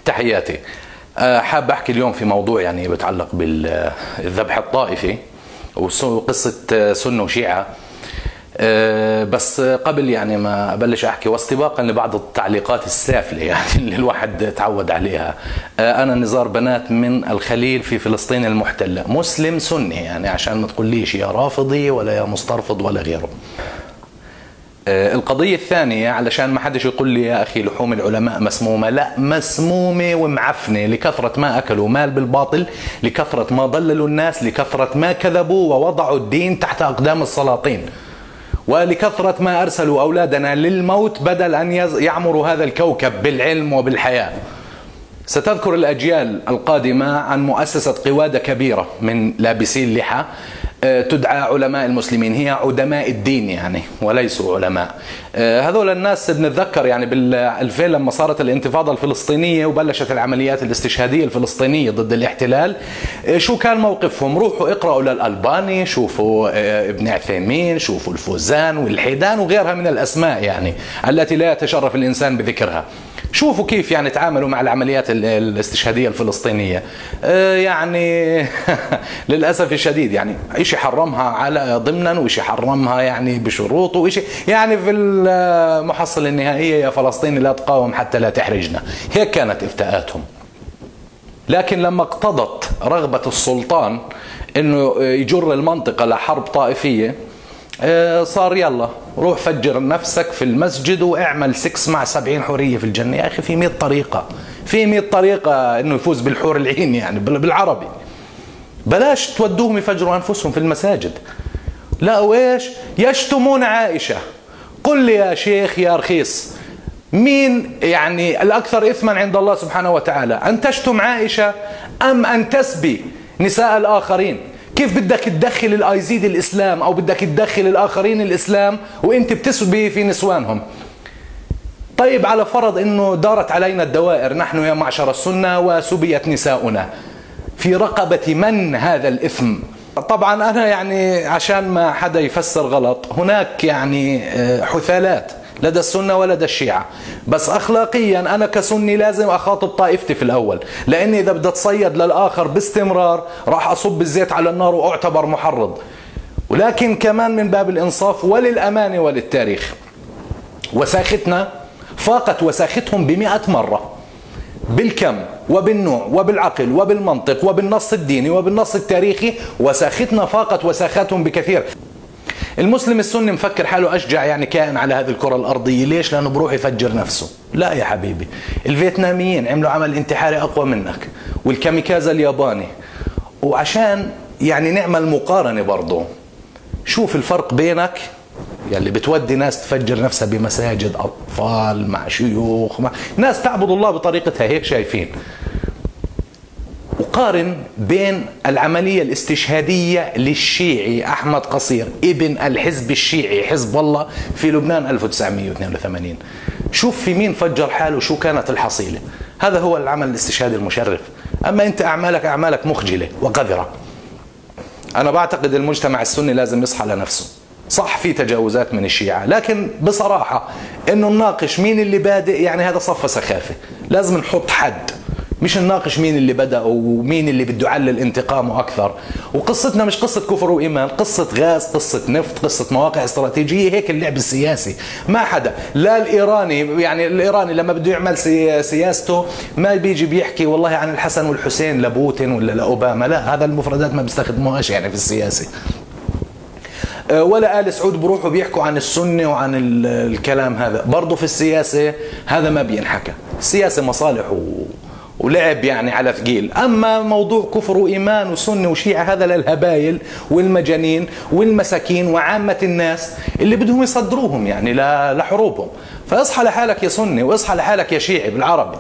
تحياتي. حاب أحكي اليوم في موضوع يعني بيتعلق بالذبح الطائفي وقصة سنة وشيعة. بس قبل يعني ما أبلش أحكي واستباقا لبعض التعليقات السافلة يعني اللي الواحد تعود عليها، أنا نزار بنات من الخليل في فلسطين المحتلة، مسلم سني، يعني عشان ما تقوليش يا رافضي ولا يا مسترفض ولا غيره. القضية الثانية، علشان ما حدش يقول لي يا أخي لحوم العلماء مسمومة، لا، مسمومة ومعفنة لكثرة ما أكلوا مال بالباطل، لكثرة ما ضللوا الناس، لكثرة ما كذبوا ووضعوا الدين تحت أقدام السلاطين، ولكثرة ما أرسلوا أولادنا للموت بدل أن يعمروا هذا الكوكب بالعلم وبالحياة. ستذكر الأجيال القادمة عن مؤسسة قوادة كبيرة من لابسي اللحى تدعى علماء المسلمين، هي عدماء الدين يعني وليسوا علماء. هذول الناس بنتذكر يعني بال2000 لما صارت الانتفاضة الفلسطينية وبلشت العمليات الاستشهادية الفلسطينية ضد الاحتلال، شو كان موقفهم؟ روحوا اقرأوا للألباني، شوفوا ابن عثيمين، شوفوا الفوزان والحيدان وغيرها من الأسماء يعني التي لا يتشرف الإنسان بذكرها. شوفوا كيف يعني تعاملوا مع العمليات الاستشهادية الفلسطينية. يعني للأسف الشديد يعني إشي حرمها على ضمنا، وإشي حرمها يعني بشروط، وإشي يعني في المحصلة النهائية يا فلسطيني لا تقاوم حتى لا تحرجنا. هيك كانت افتاءاتهم. لكن لما اقتضت رغبة السلطان انه يجر المنطقة لحرب طائفية، صار يلا روح فجر نفسك في المسجد واعمل 6 مع 70 حورية في الجنة. يا أخي في 100 طريقة، في 100 طريقة انه يفوز بالحور العين يعني بالعربي. بلاش تودوهم يفجروا أنفسهم في المساجد. لا وإيش يشتمون عائشة. قل لي يا شيخ يا رخيص، مين يعني الأكثر إثما عند الله سبحانه وتعالى، أن تشتم عائشة أم أن تسبي نساء الآخرين؟ كيف بدك تدخل الآيزيد الإسلام أو بدك تدخل الآخرين الإسلام وإنت بتسبي في نسوانهم؟ طيب على فرض أنه دارت علينا الدوائر نحن يا معشر السنة وسبيت نساؤنا، في رقبة من هذا الإثم؟ طبعا أنا يعني عشان ما حدا يفسر غلط، هناك يعني حثالات لدى السنة ولدى الشيعة، بس أخلاقيا أنا كسني لازم أخاطب طائفتي في الأول، لأني إذا بدي أتصيد للآخر باستمرار راح أصب الزيت على النار وأعتبر محرض. ولكن كمان من باب الإنصاف وللأمانة وللتاريخ، وساختنا فاقت وساختهم ب100 مرة بالكم وبالنوع وبالعقل وبالمنطق وبالنص الديني وبالنص التاريخي، وساختنا فاقت وساختهم بكثير. المسلم السني مفكر حاله أشجع يعني كائن على هذه الكرة الأرضية. ليش؟ لأنه بروح يفجر نفسه. لا يا حبيبي، الفيتناميين عملوا عمل انتحاري أقوى منك، والكاميكازا الياباني. وعشان يعني نعمل مقارنة برضو، شوف الفرق بينك يلي بتودي ناس تفجر نفسها بمساجد، أطفال مع شيوخ مع ناس تعبد الله بطريقتها هيك شايفين، وقارن بين العملية الاستشهادية للشيعي أحمد قصير ابن الحزب الشيعي حزب الله في لبنان 1982. شوف في مين فجر حاله، شو كانت الحصيلة. هذا هو العمل الاستشهادي المشرف. أما أنت أعمالك مخجلة وقذرة. أنا بعتقد المجتمع السني لازم يصحى لنفسه. صح في تجاوزات من الشيعة، لكن بصراحة إنه نناقش مين اللي بادئ يعني هذا صف سخافة. لازم نحط حد، مش نناقش مين اللي بدأ ومين اللي بده يعلل انتقامه أكثر. وقصتنا مش قصة كفر وإيمان، قصة غاز، قصة نفط، قصة مواقع استراتيجية. هيك اللعب السياسي. ما حدا، لا الإيراني يعني الإيراني لما بده يعمل سياسته ما بيجي بيحكي والله عن الحسن والحسين لبوتين ولا لأوباما. لا، هذا المفردات ما بيستخدموهاش يعني في السياسة. ولا آل سعود بروحوا بيحكوا عن السنة وعن الكلام هذا. برضو في السياسة هذا ما بينحكى. السياسة مصالح ولعب يعني على ثقيل. أما موضوع كفر وإيمان وسنة وشيعة هذا للهبايل والمجانين والمساكين وعامة الناس اللي بدهم يصدروهم يعني لحروبهم. فاصحى لحالك يا سني واصحى لحالك يا شيعي بالعربي.